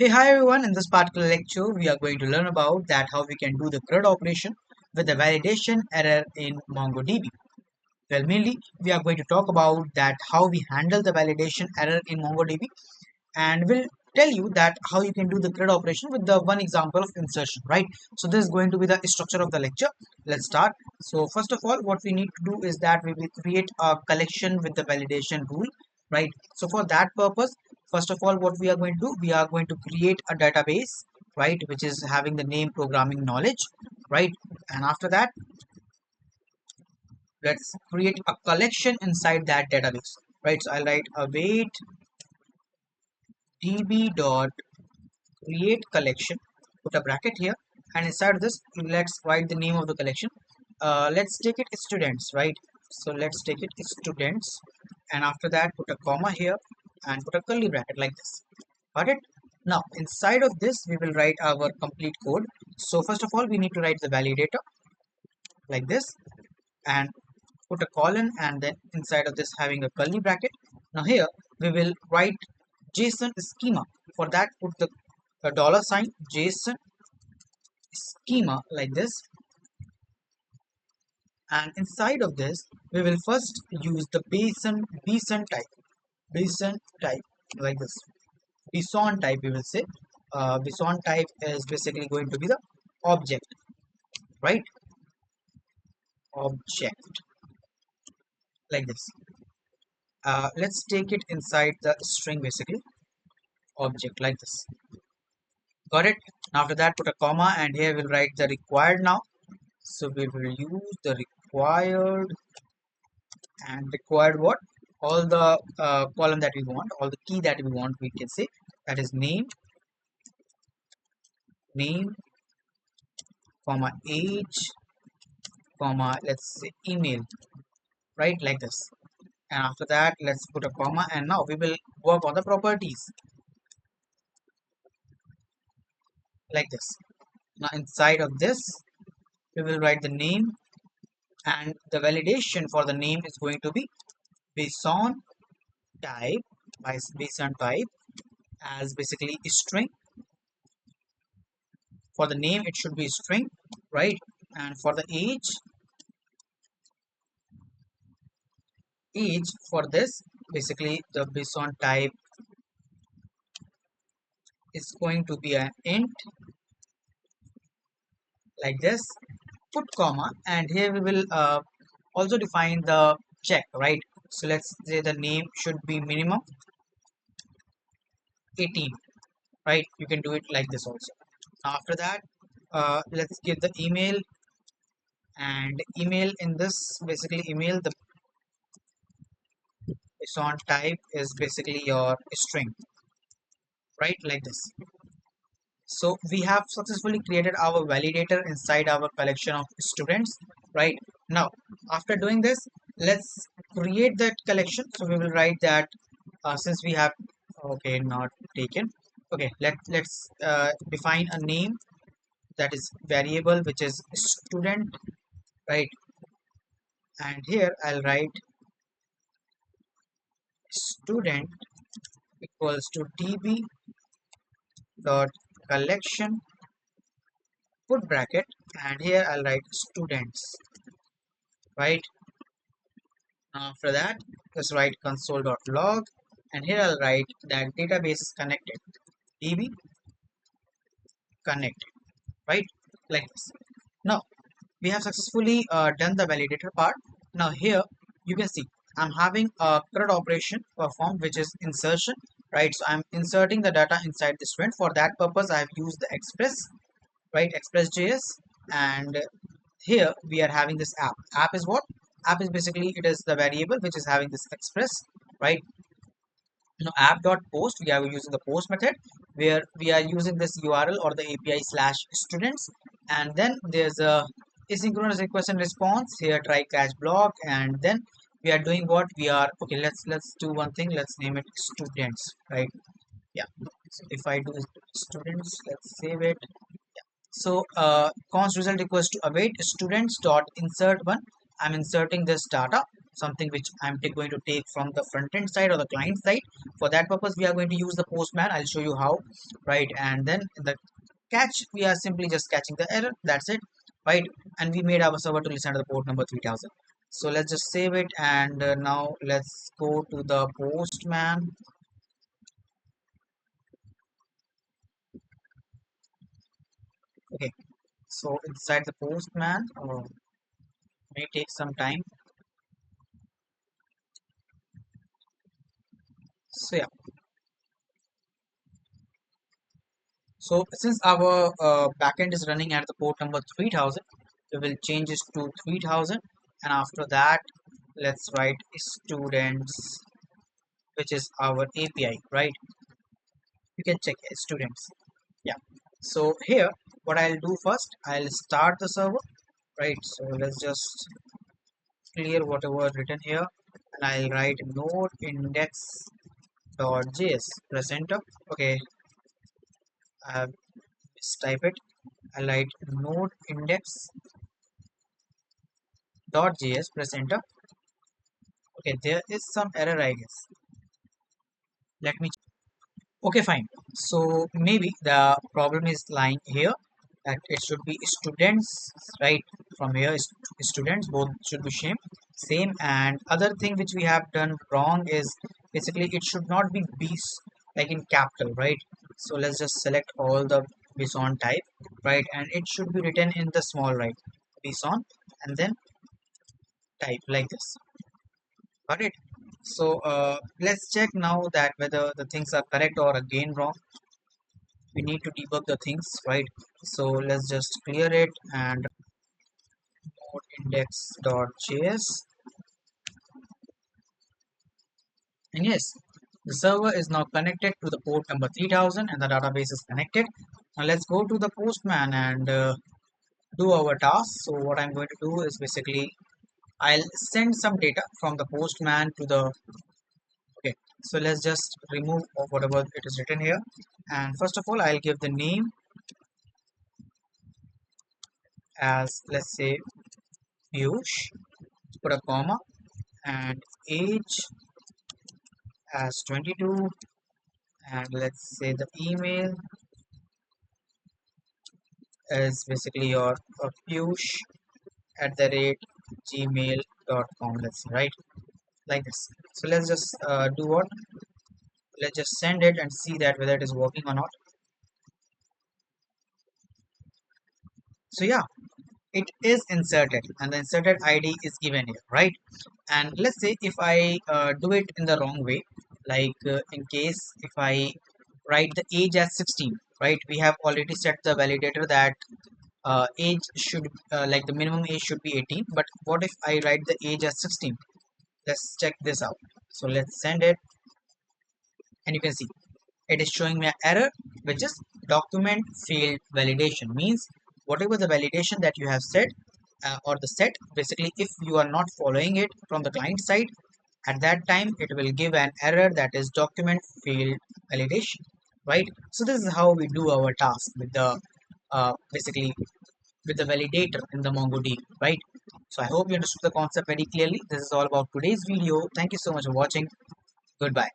Hey, hi everyone. In this particular lecture, we are going to learn about that how we can do the CRUD operation with the validation error in MongoDB. Well, mainly we are going to talk about that how we handle the validation error in MongoDB, and we'll tell you that how you can do the CRUD operation with the one example of insertion, right? So this is going to be the structure of the lecture. Let's start. So first of all, what we need to do is that we will create a collection with the validation rule, right? So for that purpose, first of all, what we are going to do, we are going to create a database, right, which is having the name programming knowledge, right? And after that, let's create a collection inside that database, right? So I'll write await db.createCollection, put a bracket here, and inside this let's write the name of the collection. Let's take it students, right? So let's take it students, and after that put a comma here and put a curly bracket like this. Got it? Now inside of this we will write our complete code. So first of all we need to write the validator like this, and put a colon, and then inside of this having a curly bracket. Now here we will write JSON schema. For that put the dollar sign JSON schema like this, and inside of this we will first use the bsonType like this. bsonType we will say. bsonType is basically going to be the object, right? Object like this. Let's take it inside the string, basically object like this. Got it? After that put a comma, and here we'll write the required now. So we will use the required, and required what? All the column that we want, all the key that we want, we can say that is name comma age comma, let's say email, right, like this. And after that let's put a comma, and now we will work on the properties like this. Now inside of this we will write the name, and the validation for the name is going to be bsonType by bsonType as basically string. For the name it should be string, right? And for the age for this, basically the bsonType is going to be an int like this. Put comma, and here we will also define the check, right? So let's say the name should be minimum 18, right? You can do it like this also. After that let's give the email, and email in this, basically email, the bsonType is basically your string, right, like this. So we have successfully created our validator inside our collection of students, right? Now after doing this, let's create that collection. So we will write that since we have, okay, not taken, okay, let's define a name that is variable, which is student, right? And here I'll write student equals to db dot collection, put bracket, and here I'll write students, right? After that just write console.log, and here I'll write that database is connected, db connected, right, like this. Now we have successfully done the validator part. Now here you can see I'm having a CRUD operation performed, which is insertion, right? So I'm inserting the data inside the student. For that purpose I have used the express, right, express.js. And here we are having this app is what? App is basically, it is the variable which is having this express, right? Now app.post, we are using the post method where we are using this URL or the API slash students, and then there's a asynchronous request and response here, try catch block, and then we are doing what we are, okay, let's do one thing, let's name it students, right? Yeah. So if I do students, let's save it. So const result equals to await students dot insert one. I'm inserting this data, something which I'm going to take from the front end side or the client side. For that purpose, we are going to use the postman. I'll show you how, right? And then the catch, we are simply just catching the error. That's it, right? And we made our server to listen to the port number 3000. So let's just save it, and now let's go to the postman. Okay, so inside the postman, may take some time. So yeah, so since our backend is running at the port number 3000, we will change this to 3000, and after that, let's write students, which is our API, right? You can check students. Yeah. So here, what I'll do first, I'll start the server, right? So let's just clear whatever written here, and I'll write node index.js. Press enter. Okay, I have type it. I'll write node index.js. Press enter. Okay, there is some error, I guess. Let me. Okay, fine. So maybe the problem is lying here, that it should be students, right? From here is students, both should be same. And other thing which we have done wrong is basically it should not be like in capital, right? So let's just select all the bsonType, right? And it should be written in the small, right? Bson, and then type like this. Got it? So let's check now that whether the things are correct or again wrong. We need to debug the things, right? So let's just clear it, and node index.js, and yes, the server is now connected to the port number 3000 and the database is connected. Now let's go to the postman and do our task. So what I'm going to do is basically I'll send some data from the postman to the. Okay, so let's just remove whatever it is written here, and first of all I'll give the name as, let's say, Piyush, put a comma, and age as 22, and let's say the email is basically your Piyush at the rate gmail.com, let's say, right? Like this. So let's just do what? Let's just send it and see that whether it is working or not. So yeah, it is inserted and the inserted ID is given here, right? And let's say if I do it in the wrong way, like in case if I write the age as 16, right? We have already set the validator that age should like the minimum age should be 18, but what if I write the age as 16? Let's check this out. So let's send it, and you can see it is showing me an error, which is document failed validation. Means whatever the validation that you have set or the set, basically if you are not following it from the client side, at that time it will give an error that is document failed validation, right? So this is how we do our task with the basically with the validator in the MongoDB, right? So I hope you understood the concept very clearly. This is all about today's video. Thank you so much for watching. Goodbye.